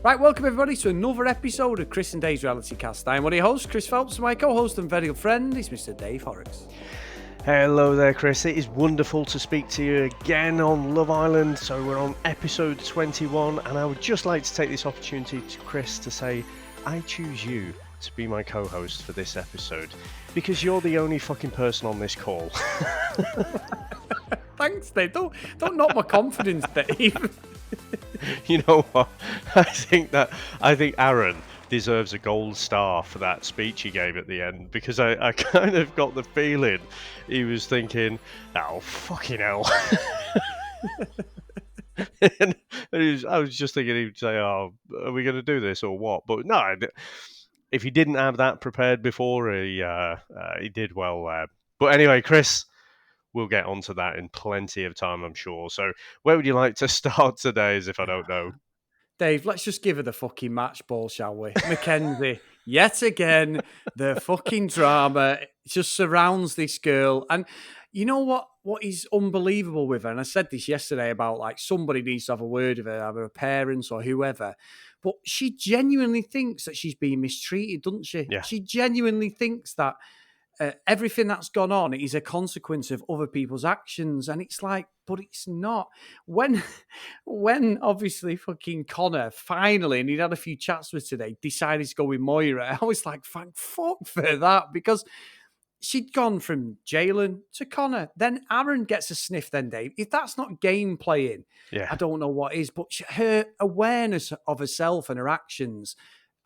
Right, welcome everybody to another episode of Chris and Dave's Reality Cast. I'm one of your hosts, Chris Phelps, and my co-host and very good friend is Mr. Dave Horrocks. Hello there, Chris. It is wonderful to speak to you again on Love Island. So we're on episode 21, and I would just like to take this opportunity to Chris to say I choose you to be my co-host for this episode because you're the only fucking person on this call. Thanks, Dave. Don't knock my confidence, Dave. You know what? I think Aaron deserves a gold star for that speech he gave at the end, because I kind of got the feeling he was thinking, oh, fucking hell. And I was just thinking he'd say, oh, are we going to do this or what? But no, if he didn't have that prepared before, he did well. But anyway, Chris, we'll get onto that in plenty of time, I'm sure. So where would you like to start today, as if I don't know? Dave, let's just give her the fucking match ball, shall we? Mackenzie, yet again, the fucking drama just surrounds this girl. And you know what is unbelievable with her? And I said this yesterday about, like, somebody needs to have a word with her, either her parents or whoever. But she genuinely thinks that she's being mistreated, doesn't she? Yeah. She genuinely thinks that everything that's gone on is a consequence of other people's actions, and it's like, but it's not. When obviously fucking Connor finally, and he'd had a few chats with today, decided to go with Moira, I was like, thank fuck for that, because she'd gone from Jalen to Connor, then Aaron gets a sniff. Then Dave, if that's not game playing, Yeah. I don't know what is. But her awareness of herself and her actions.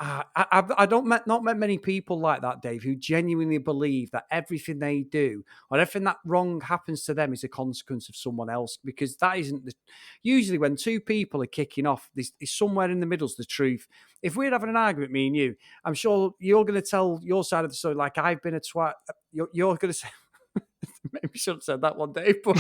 I don't not met many people like that, Dave, who genuinely believe that everything they do or everything that wrong happens to them is a consequence of someone else, because that isn't the. Usually when two people are kicking off, this is somewhere in the middle's the truth. If we're having an argument, me and you, I'm sure you're going to tell your side of the story, like I've been a twat. You're going to say, maybe should have said that one, Dave, but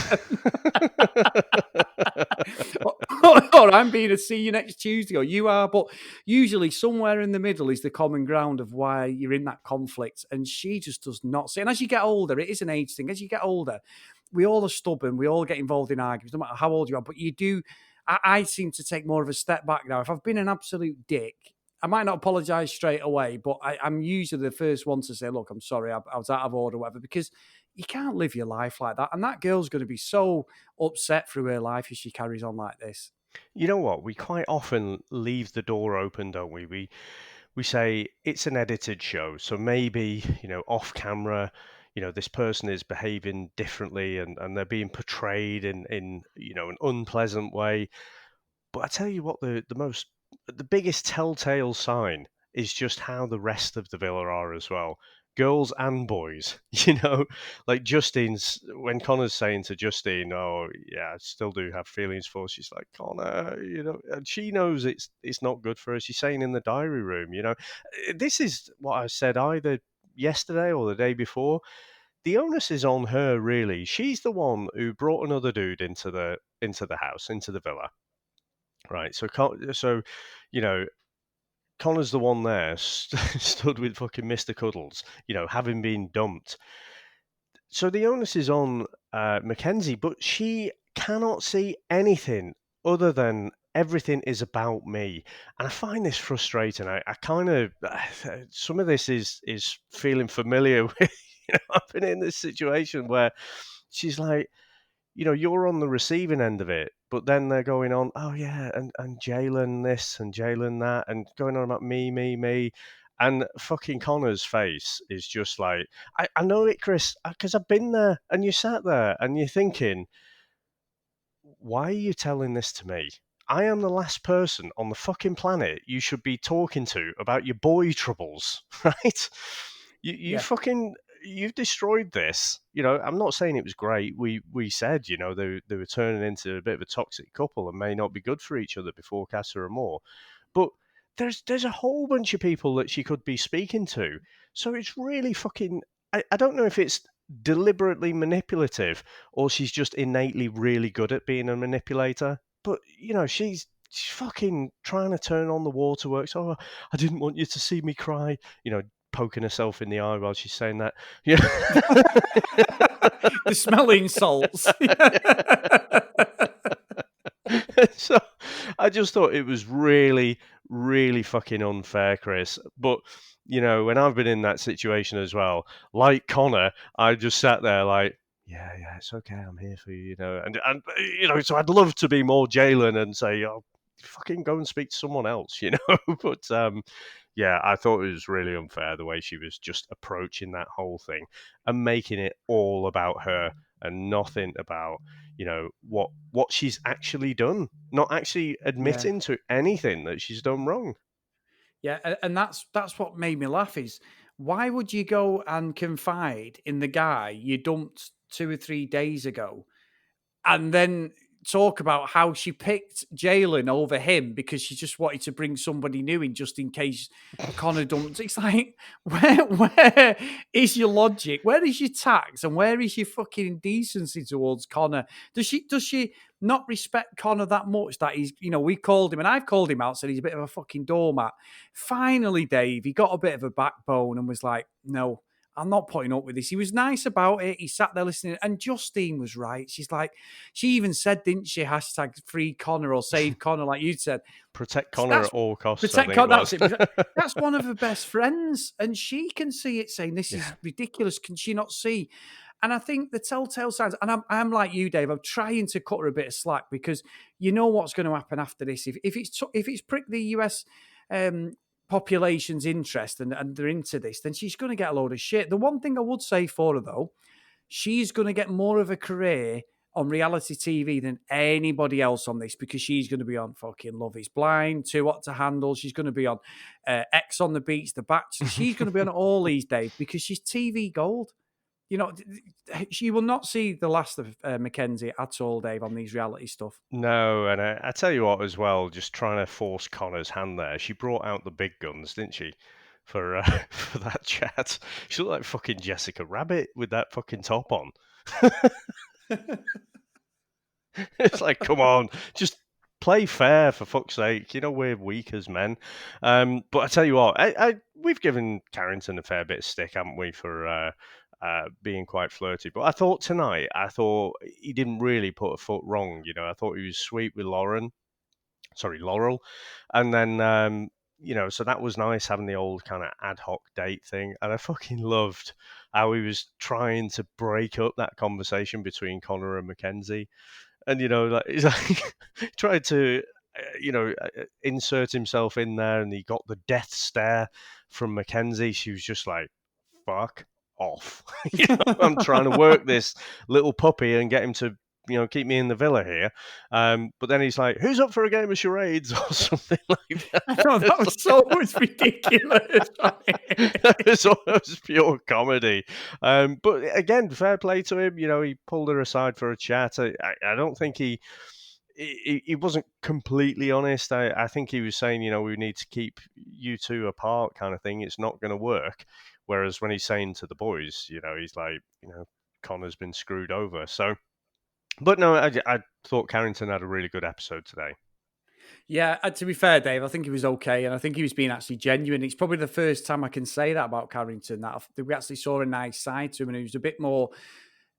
or I'm being a see you next Tuesday, or you are. But usually somewhere in the middle is the common ground of why you're in that conflict. And she just does not see. And as you get older, it is an age thing. As you get older, we all are stubborn. We all get involved in arguments, no matter how old you are. But you do. I seem to take more of a step back now. If I've been an absolute dick, I might not apologise straight away, but I'm usually the first one to say, look, I'm sorry, I was out of order, whatever, because you can't live your life like that. And that girl's going to be so upset through her life if she carries on like this. You know what? We quite often leave the door open, don't we? We say it's an edited show, so maybe, off camera, this person is behaving differently and they're being portrayed in an unpleasant way. But I tell you what, the biggest telltale sign is just how the rest of the villa are as well. Girls and boys, like Justine's, when Connor's saying to Justine, oh, yeah, I still do have feelings for her. She's like, Connor, and she knows it's not good for her. She's saying in the diary room, this is what I said either yesterday or the day before. The onus is on her, really. She's the one who brought another dude into the house, into the villa. Right, so Connor's the one there stood with fucking Mr. Cuddles, having been dumped. So the onus is on Mackenzie, but she cannot see anything other than everything is about me, and I find this frustrating. I kind of some of this is feeling familiar with. I've been in this situation where she's like, you're on the receiving end of it, but then they're going on, oh yeah, and Jalen this and Jalen that, and going on about me. And fucking Connor's face is just like, I know it, Chris, because I've been there, and you sat there, and you're thinking, why are you telling this to me? I am the last person on the fucking planet you should be talking to about your boy troubles, right? You've destroyed this. I'm not saying it was great. We said, they were turning into a bit of a toxic couple and may not be good for each other before Casa Amor. But there's a whole bunch of people that she could be speaking to. So it's really fucking... I don't know if it's deliberately manipulative or she's just innately really good at being a manipulator. But, she's fucking trying to turn on the waterworks. Oh, I didn't want you to see me cry. Poking herself in the eye while she's saying that. Yeah. The smelling salts. So I just thought it was really, really fucking unfair, Chris. But when I've been in that situation as well, like Connor, I just sat there like, yeah, it's okay, I'm here for you, and so I'd love to be more Jalen and say, oh, fucking go and speak to someone else, but yeah, I thought it was really unfair the way she was just approaching that whole thing and making it all about her and nothing about what she's actually done, not actually Yeah. admitting to anything that she's done wrong. Yeah, and that's what made me laugh is why would you go and confide in the guy you dumped 2 or 3 days ago and then talk about how she picked Jalen over him because she just wanted to bring somebody new in just in case Connor dumped. It's like, where is your logic? Where is your tact? And where is your fucking decency towards Connor? Does she not respect Connor that much that he's, we called him and I've called him out, said he's a bit of a fucking doormat. Finally, Dave, he got a bit of a backbone and was like, no, I'm not putting up with this. He was nice about it. He sat there listening. And Justine was right. She's like, she even said, didn't she, hashtag free Connor or save Connor, like you said. Protect Connor That's at all costs, I protect think it Connor. was. That's it. That's one of her best friends. And she can see it saying, this Yeah. is ridiculous. Can she not see? And I think the telltale signs, and I'm like you, Dave, I'm trying to cut her a bit of slack because you know what's going to happen after this. If it's pricked the US population's interest and they're into this, then she's going to get a load of shit. The one thing I would say for her, though, she's going to get more of a career on reality TV than anybody else on this because she's going to be on fucking Love is Blind, Too Hot to Handle. She's going to be on X on the Beach, The Bachelor. She's going to be on all these, Dave, because she's TV gold. She will not see the last of Mackenzie at all, Dave, on these reality stuff. No, and I tell you what as well, just trying to force Connor's hand there. She brought out the big guns, didn't she? For for that chat. She looked like fucking Jessica Rabbit with that fucking top on. It's like, come on, just play fair for fuck's sake. We're weak as men. But I tell you what, we've given Carrington a fair bit of stick, haven't we, for being quite flirty. But I thought tonight, he didn't really put a foot wrong. I thought he was sweet with Laurel, and then so that was nice having the old kind of ad hoc date thing. And I fucking loved how he was trying to break up that conversation between Connor and Mackenzie. And like he's like tried to insert himself in there, and he got the death stare from Mackenzie. She was just like, fuck off. I'm trying to work this little puppy and get him to keep me in the villa here. But then he's like, who's up for a game of charades or something like that? I know, that was ridiculous. That was pure comedy. But again, fair play to him. He pulled her aside for a chat. I don't think he wasn't completely honest. I think he was saying, we need to keep you two apart kind of thing. It's not going to work. Whereas when he's saying to the boys, he's like, Connor's been screwed over. So, but no, I thought Carrington had a really good episode today. Yeah, to be fair, Dave, I think he was okay, and I think he was being actually genuine. It's probably the first time I can say that about Carrington, that we actually saw a nice side to him, and he was a bit more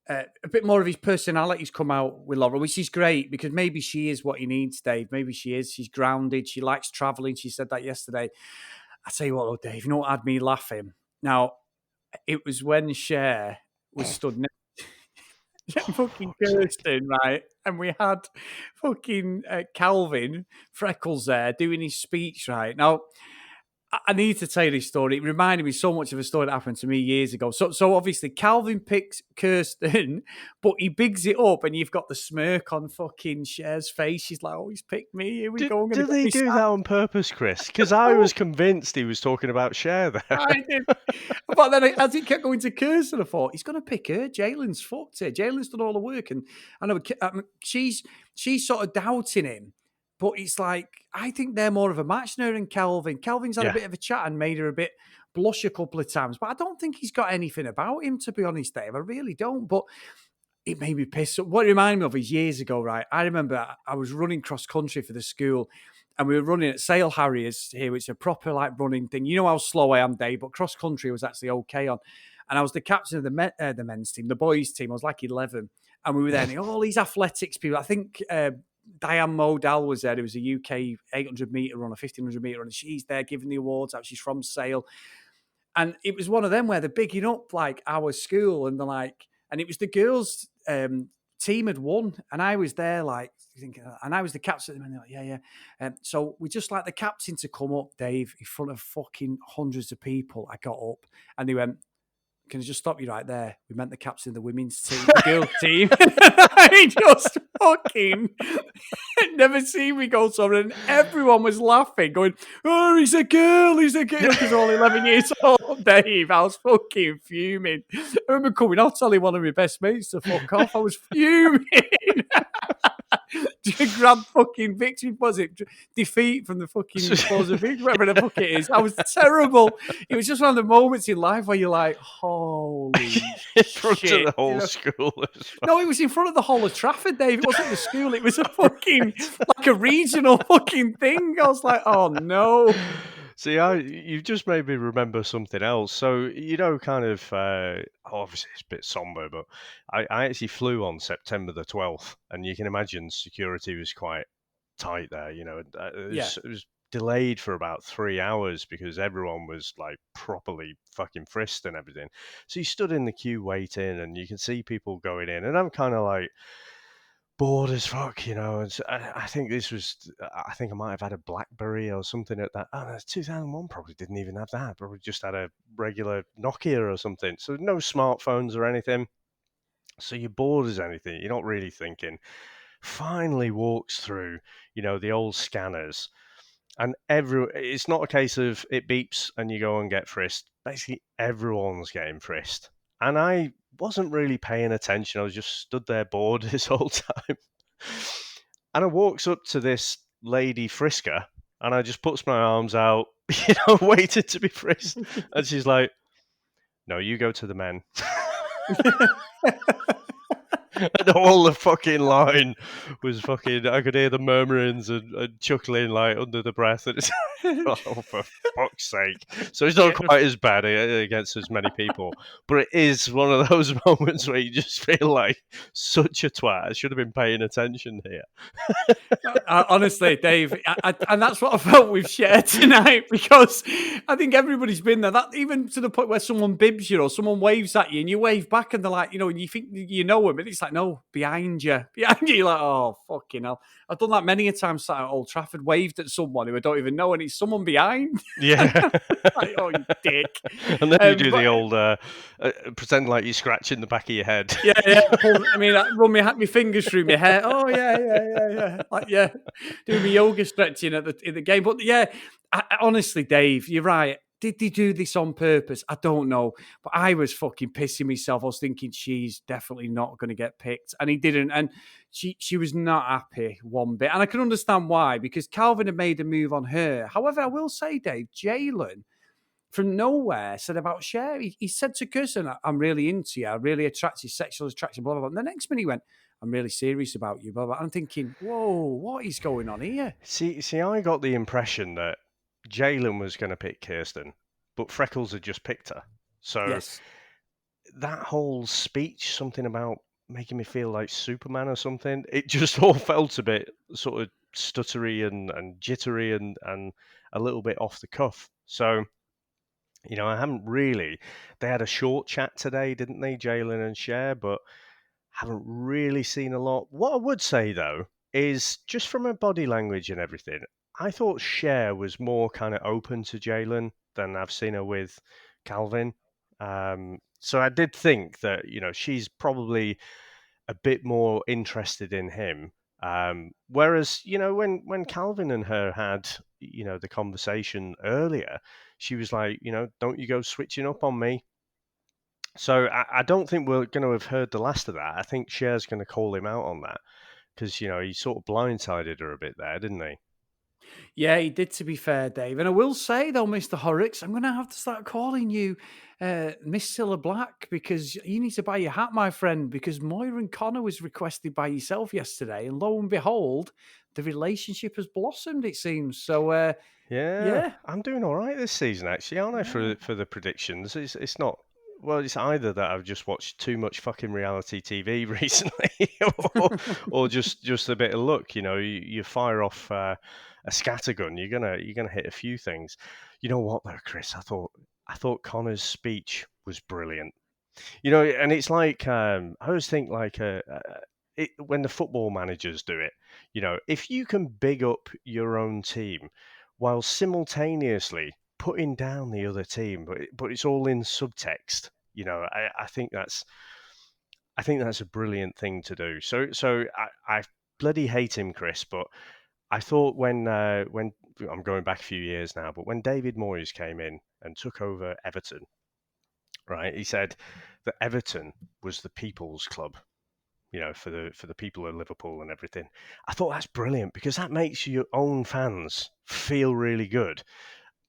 of his personality's come out with Laura, which is great because maybe she is what he needs, Dave. Maybe she is. She's grounded. She likes traveling. She said that yesterday. I tell you what, though, Dave, you know what had me laughing? Now, it was when Cher was stood next fucking Kirsten, right? And we had fucking Calvin Freckles there doing his speech, right? Now, I need to tell you this story. It reminded me so much of a story that happened to me years ago. So obviously Calvin picks Kirsten, but he bigs it up, and you've got the smirk on fucking Cher's face. She's like, "Oh, he's picked me. Here we go." Do they do that on purpose, Chris? Because I was convinced he was talking about Cher there. I did. But then as he kept going to Kirsten, I thought, he's going to pick her. Jalen's fucked her. Jalen's done all the work. And I know she's sort of doubting him. But it's like, I think they're more of a match now than Calvin. Calvin's had a bit of a chat and made her a bit blush a couple of times. But I don't think he's got anything about him, to be honest, Dave. I really don't. But it made me piss. What it reminded me of is years ago, right? I remember I was running cross country for the school, and we were running at Sale Harriers here. It's a proper like running thing. You know how slow I am, Dave, but cross country was actually okay on. And I was the captain of the men's team, the boys team. I was like 11, and we were there. And all these athletics people. I think Diane Modal was there. It was a UK 800 meter runner, 1500 meter runner. She's there giving the awards out. She's from Sale. And it was one of them where they're bigging up like our school, and they're like, and it was the girls' team had won, and I was there like thinking, and I was the captain, and they're like, yeah. So we just like the captain to come up, Dave, in front of fucking hundreds of people. I got up, and they went, "Can I just stop you right there? We meant the captain of the women's team, the girls' team." I just fucking never seen me go so, and everyone was laughing, going, "Oh, he's a girl, because they're all 11 years old, Dave. I was fucking fuming. I remember coming off telling one of my best mates to fuck off. I was fuming. Grand fucking victory, was it? Defeat from the fucking victory, whatever the fuck it is. I was terrible. It was just one of the moments in life where you're like, holy in front shit. of the whole school as well. No, it was in front of the whole of Trafford, Dave. It wasn't the school. It was a fucking, like a regional fucking thing. I was like, oh no. See, you've just made me remember something else. So, kind of, obviously it's a bit somber, but I actually flew on September the 12th, and you can imagine security was quite tight there. It was delayed for about 3 hours because everyone was like properly fucking frisked and everything. So you stood in the queue waiting, and you can see people going in, and I'm kind of like bored as fuck, and so I think I think I might have had a BlackBerry or something at that. Oh, that's 2001. Probably didn't even have that. Probably just had a regular Nokia or something. So no smartphones or anything. So you're bored as anything. You're not really thinking. Finally walks through, the old scanners, and it's not a case of it beeps and you go and get frisked. Basically, everyone's getting frisked. And I wasn't really paying attention. I was just stood there bored this whole time. And I walks up to this lady frisker, and I just puts my arms out, waited to be frisked. And she's like, "No, you go to the men." And all the fucking line was fucking. I could hear the murmurings and chuckling like under the breath. And it's, oh, for fuck's sake! So it's not quite as bad against as many people, but it is one of those moments where you just feel like such a twat. I should have been paying attention here. Honestly, Dave, and that's what I felt with Cher tonight, because I think everybody's been there. That even to the point where someone bibs you or someone waves at you, and you wave back, and they're like, and you think you know them, and it's like, no, behind you. You're like, oh fucking hell. I've done that many a time. Sat at Old Trafford, waved at someone who I don't even know, and it's someone behind. Yeah. Like, oh, you dick. And then you do the old pretend like you're scratching the back of your head. Yeah. I run my fingers through my hair. Oh yeah. Like doing my yoga stretching in the game. But yeah, honestly, Dave, you're right. Did they do this on purpose? I don't know. But I was fucking pissing myself. I was thinking she's definitely not going to get picked. And he didn't. And she was not happy one bit. And I can understand why, because Calvin had made a move on her. However, I will say, Dave, Jalen, from nowhere, said about Cher. He said to Kirsten, "I'm really into you. I'm really attracted, sexual attraction, blah, blah, blah." And the next minute he went, "I'm really serious about you, blah, blah." I'm thinking, whoa, what is going on here? See, I got the impression that Jalen was going to pick Kirsten, but Freckles had just picked her. So Yes. that whole speech, something about making me feel like Superman or something, it just all felt a bit sort of stuttery and jittery and a little bit off the cuff. So, I haven't really. They had a short chat today, didn't they, Jalen and Cher? But haven't really seen a lot. What I would say though is just from her body language and everything, I thought Cher was more kind of open to Jalen than I've seen her with Calvin. So I did think that she's probably a bit more interested in him. Whereas when Calvin and her had the conversation earlier, she was like, "Don't you go switching up on me." So I don't think we're going to have heard the last of that. I think Cher's going to call him out on that because he sort of blindsided her a bit there, didn't he? Yeah, he did, to be fair, Dave. And I will say, though, Mr. Horrocks, I'm going to have to start calling you Miss Cilla Black, because you need to buy your hat, my friend, because Moira and Connor was requested by yourself yesterday. And lo and behold, the relationship has blossomed, it seems. So, yeah, I'm doing all right this season, actually, aren't I, for the predictions? It's not Well, it's either that I've just watched too much fucking reality TV recently, or just a bit of luck. You fire off a scattergun, you're gonna hit a few things. You know what though, Chris? I thought Connor's speech was brilliant. And it's like I always think like when the football managers do it. If you can big up your own team while simultaneously putting down the other team, but it's all in subtext. I think that's a brilliant thing to do. So I bloody hate him, Chris, but I thought when I'm going back a few years now, but when David Moyes came in and took over Everton, right? He said that Everton was the people's club, for the people of Liverpool and everything. I thought that's brilliant because that makes your own fans feel really good.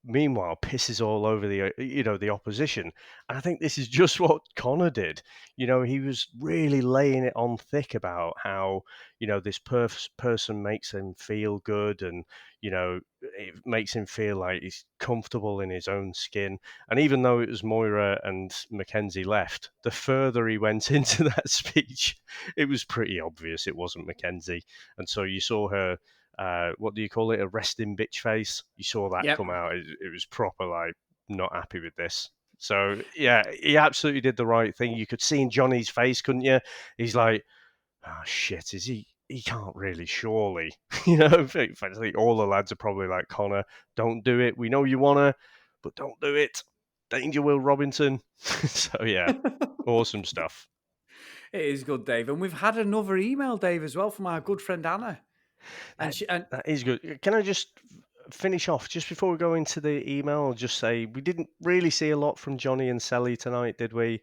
Meanwhile, pisses all over the opposition. And I think this is just what Connor did. He was really laying it on thick about how this person makes him feel good, and it makes him feel like he's comfortable in his own skin. And even though it was Moira and Mackenzie left, the further he went into that speech, it was pretty obvious it wasn't Mackenzie. And so you saw her, what do you call it? A resting bitch face. You saw that Yep. come out. It was proper like not happy with this. So yeah, he absolutely did the right thing. You could see in Johnny's face, couldn't you? He's like, oh shit, is he? He can't really, surely. In fact, I think all the lads are probably like, Connor, don't do it. We know you wanna, but don't do it. Danger, Will Robinson. So yeah, awesome stuff. It is good, Dave. And we've had another email, Dave, as well from our good friend Anna. And That she and that is good. Can I just finish off just before we go into the email? I'll just say we didn't really see a lot from Johnny and Sally tonight, did we?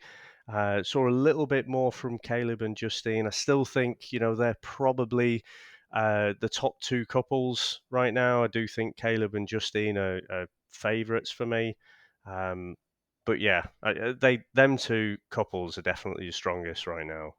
Saw a little bit more from Caleb and Justine. I still think they're probably the top two couples right now. I do think Caleb and Justine are favourites for me. Um, but yeah, them two couples are definitely the strongest right now.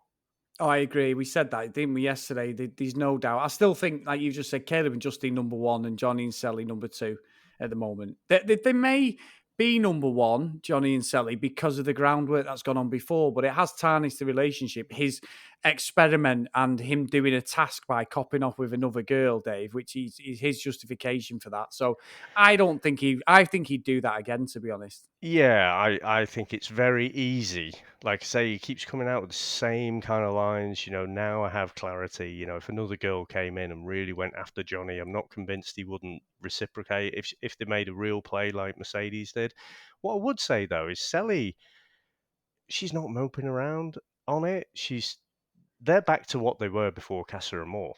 oh, I agree. We said that, didn't we, yesterday? There's no doubt. I still think, like you just said, Caleb and Justine number one, and Johnny and Sally number two at the moment. They may be number one, Johnny and Sally, because of the groundwork that's gone on before, but it has tarnished the relationship. His experiment and him doing a task by copying off with another girl, Dave, which is his justification for that. So I don't think I think he'd do that again, to be honest. Yeah, I think it's very easy. Like I say, he keeps coming out with the same kind of lines. Now I have clarity. If another girl came in and really went after Johnny, I'm not convinced he wouldn't reciprocate if they made a real play like Mercedes did. What I would say though is Sally, she's not moping around on it. They're back to what they were before Casa and Moore.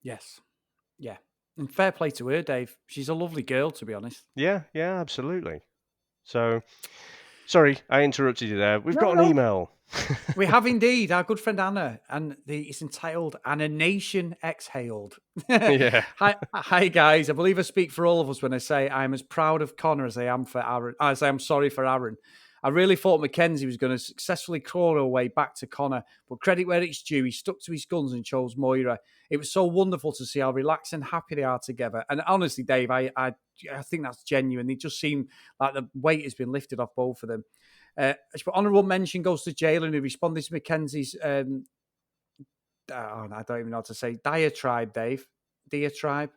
Yes. Yeah. And fair play to her, Dave. She's a lovely girl, to be honest. Yeah, yeah, absolutely. So, sorry, I interrupted you there. We've No, got an no. email. We have indeed our good friend Anna, and it's entitled "And a Nation Exhaled." Yeah. Hi guys. I believe I speak for all of us when I say I'm as proud of Connor as I am for Aaron. As I am sorry for Aaron. I really thought Mackenzie was going to successfully crawl her way back to Connor, but credit where it's due, he stuck to his guns and chose Moira. It was so wonderful to see how relaxed and happy they are together. And honestly, Dave, I think that's genuine. They just seem like the weight has been lifted off both of them. Honourable mention goes to Jalen, who responded to Mackenzie's, I don't even know how to say, diatribe, Dave. Diatribe?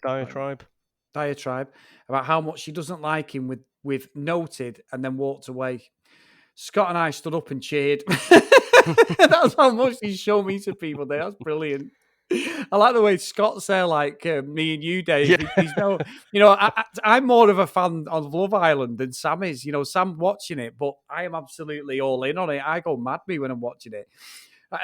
Diatribe. Diatribe about how much she doesn't like him with noted and then walked away. Scott and I stood up and cheered. That's how much he's shown me to people there. That's brilliant. I like the way Scott's there, like me and you, Dave. Yeah. He's no, I'm more of a fan of Love Island than Sam is. Sam watching it, but I am absolutely all in on it. I go mad me when I'm watching it.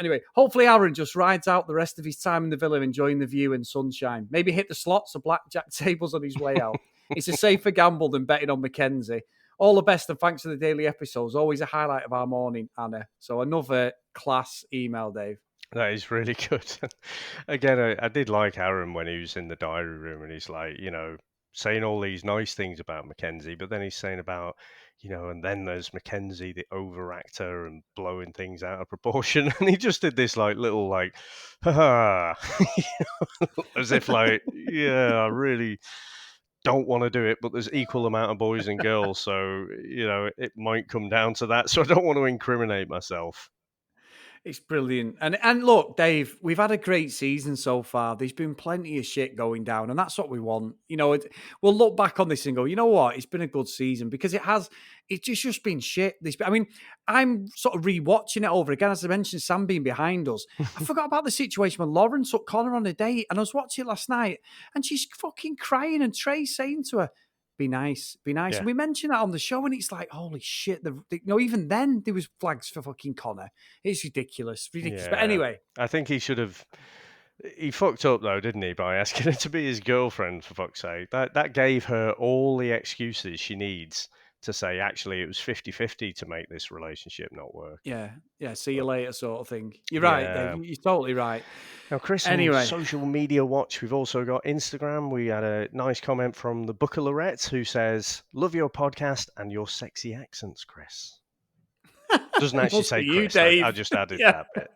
Anyway, hopefully Aaron just rides out the rest of his time in the villa enjoying the view and sunshine. Maybe hit the slots or blackjack tables on his way out. It's a safer gamble than betting on Mackenzie. All the best and thanks for the daily episodes. Always a highlight of our morning, Anna. So another class email, Dave. That is really good. Again, I did like Aaron when he was in the diary room and he's like, saying all these nice things about Mackenzie, but then he's saying about, and then there's Mackenzie, the overactor and blowing things out of proportion. And he just did this like little like, ha, as if like, yeah, I really don't want to do it, but there's equal amount of boys and girls, so it might come down to that. So I don't want to incriminate myself. It's brilliant. And look, Dave, we've had a great season so far. There's been plenty of shit going down, and that's what we want. We'll look back on this and go, you know what? It's been a good season because it's just been shit. I'm sort of rewatching it over again. As I mentioned, Sam being behind us. I forgot about the situation when Lauren took Connor on a date, and I was watching it last night, and she's fucking crying, and Trey's saying to her, be nice, be nice. Yeah. And we mentioned that on the show, and it's like, holy shit. Even then, there was flags for fucking Connor. It's ridiculous. Yeah. But anyway. I think he should have... He fucked up, though, didn't he, by asking her to be his girlfriend, for fuck's sake. That gave her all the excuses she needs to say, actually, it was 50-50 to make this relationship not work. Yeah, see you later sort of thing. You're right, Dave. You're totally right. Now, Chris, anyway, on Social Media Watch, we've also got Instagram. We had a nice comment from the Booker Lorette who says, love your podcast and your sexy accents, Chris. Doesn't actually say Chris. Dave. I just added that bit.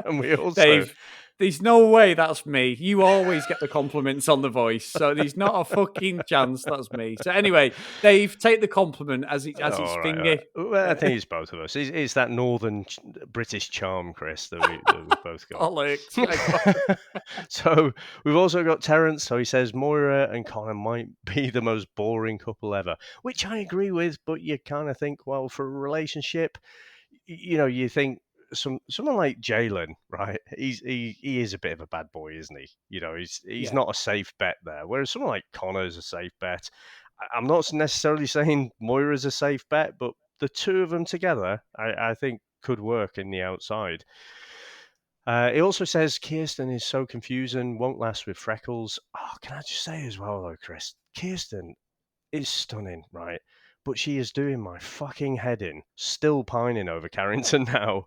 And we also... Dave, there's no way that's me. You always get the compliments on the voice, so there's not a fucking chance that's me. So anyway, Dave, take the compliment as it's finger. Right. Well, I think it's both of us. It's that northern British charm, Chris, that we've both got. So we've also got Terence. So he says Moira and Connor might be the most boring couple ever, which I agree with. But you kind of think, well, for a relationship, you think someone like Jalen, right? He is a bit of a bad boy, isn't he? He's not a safe bet there. Whereas someone like Connor is a safe bet. I'm not necessarily saying Moira's a safe bet, but the two of them together, I think, could work in the outside. He also says Kirsten is so confusing, won't last with freckles. Oh, can I just say as well, though, Chris? Kirsten is stunning, right? But she is doing my fucking head in, still pining over Carrington now.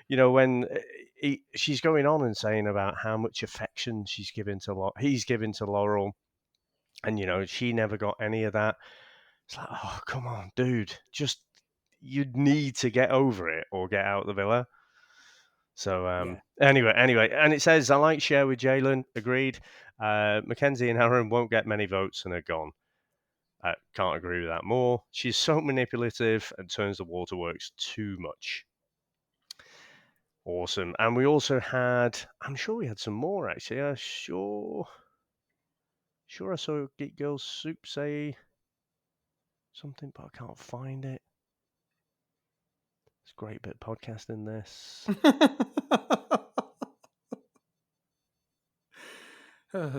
When she's going on and saying about how much affection he's given to Laurel, and she never got any of that. It's like, oh, come on, dude, you'd need to get over it or get out of the villa. So anyway, and it says I like share with Jalen. Agreed. Mackenzie and Aaron won't get many votes and are gone. Can't agree with that more. She's so manipulative and turns the waterworks too much. Awesome. And we also had, I'm sure we had some more actually. Sure I saw Geek Girl Soup say something, but I can't find it. It's a great bit of podcasting, this.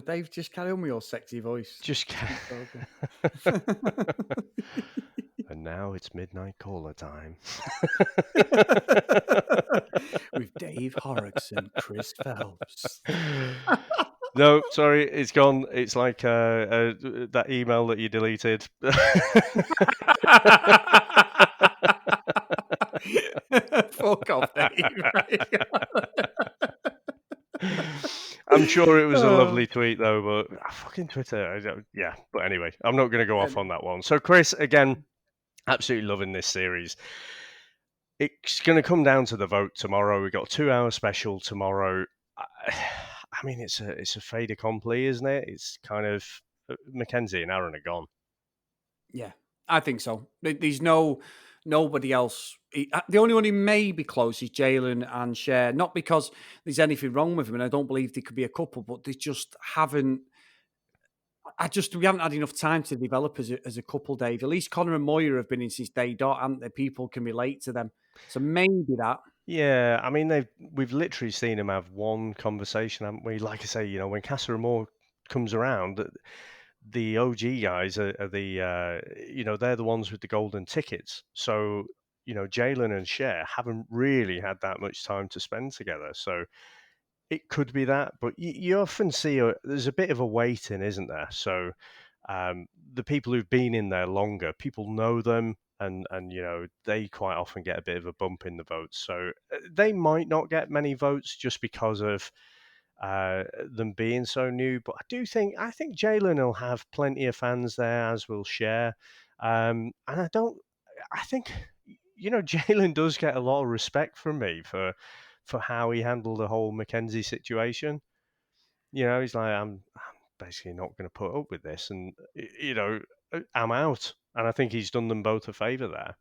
Dave, just carry on with your sexy voice. And now it's midnight caller time. With Dave Horrocks and Chris Phelps. No, sorry, it's gone. It's like that email that you deleted. Fuck off, Dave. I'm sure it was a lovely tweet, though, but fucking Twitter. Yeah, but anyway, I'm not going to go off on that one. So, Chris, again, absolutely loving this series. It's going to come down to the vote tomorrow. We've got a 2-hour special tomorrow. I mean, it's a fait accompli, isn't it? It's kind of Mackenzie and Aaron are gone. Yeah, I think so. There's nobody else. The only one who may be close is Jalen and Cher. Not because there's anything wrong with them, and I don't believe they could be a couple, but they just haven't. We haven't had enough time to develop as a couple, Dave. At least Connor and Moira have been in since day dot, haven't they? People can relate to them. So maybe that. Yeah, I mean, we've literally seen them have one conversation, haven't we? Like I say, when Casa Amor comes around, the OG guys are the, they're the ones with the golden tickets. So, Jalen and Cher haven't really had that much time to spend together. So it could be that, but you often see there's a bit of a waiting, isn't there? So the people who've been in there longer, people know them, and they quite often get a bit of a bump in the votes. So they might not get many votes just because of them being so new. But I think Jalen will have plenty of fans there, as will Cher. And I think Jalen does get a lot of respect from me for how he handled the whole Mackenzie situation. He's like, I'm basically not going to put up with this, and I'm out. And I think he's done them both a favour there.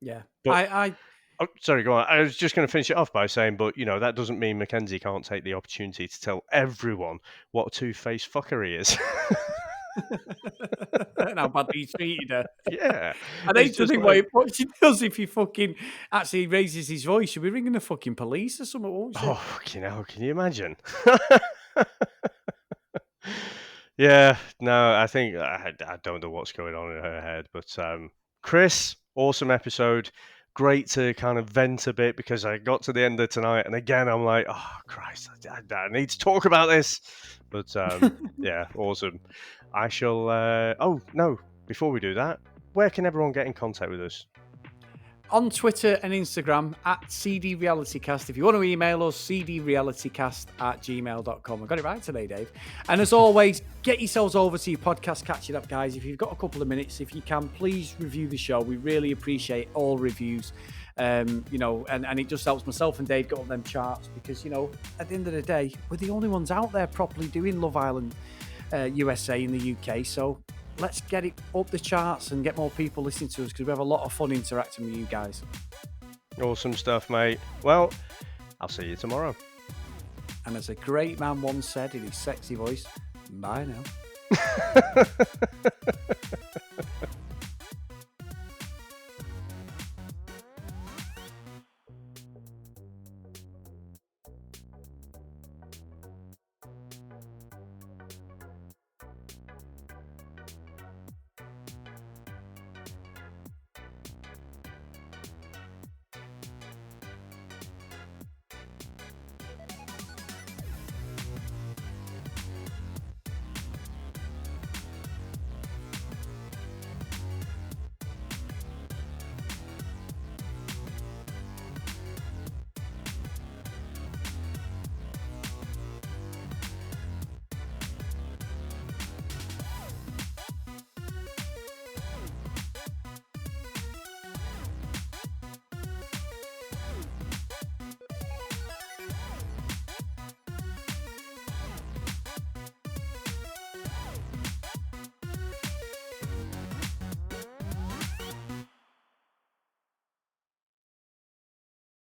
Yeah, But I oh, sorry, go on. I was just going to finish it off by saying, but that doesn't mean Mackenzie can't take the opportunity to tell everyone what a two-faced fucker he is. and how badly he treated her. Yeah, I it's hate to just think like, what she does if he fucking actually raises his voice. She'll be ringing the fucking police or something, won't she? oh, fucking hell, can you imagine? Yeah, no, I think I don't know what's going on in her head, but Chris, awesome episode. Great to kind of vent a bit because I got to the end of tonight, and again I'm like, oh Christ, I need to talk about this. But yeah, awesome. I shall. Oh no, before we do that, where can everyone get in contact with us? On Twitter and Instagram at CDRealityCast. If you want to email us, cdrealitycast@gmail.com. I got it right today, Dave. And as always, get yourselves over to your podcast, catch it up, guys. If you've got a couple of minutes, if you can, please review the show. We really appreciate all reviews. And it just helps myself and Dave get on them charts because, at the end of the day, we're the only ones out there properly doing Love Island USA in the UK. So let's get it up the charts and get more people listening to us because we have a lot of fun interacting with you guys. Awesome stuff, mate. Well, I'll see you tomorrow. And as a great man once said in his sexy voice, bye now.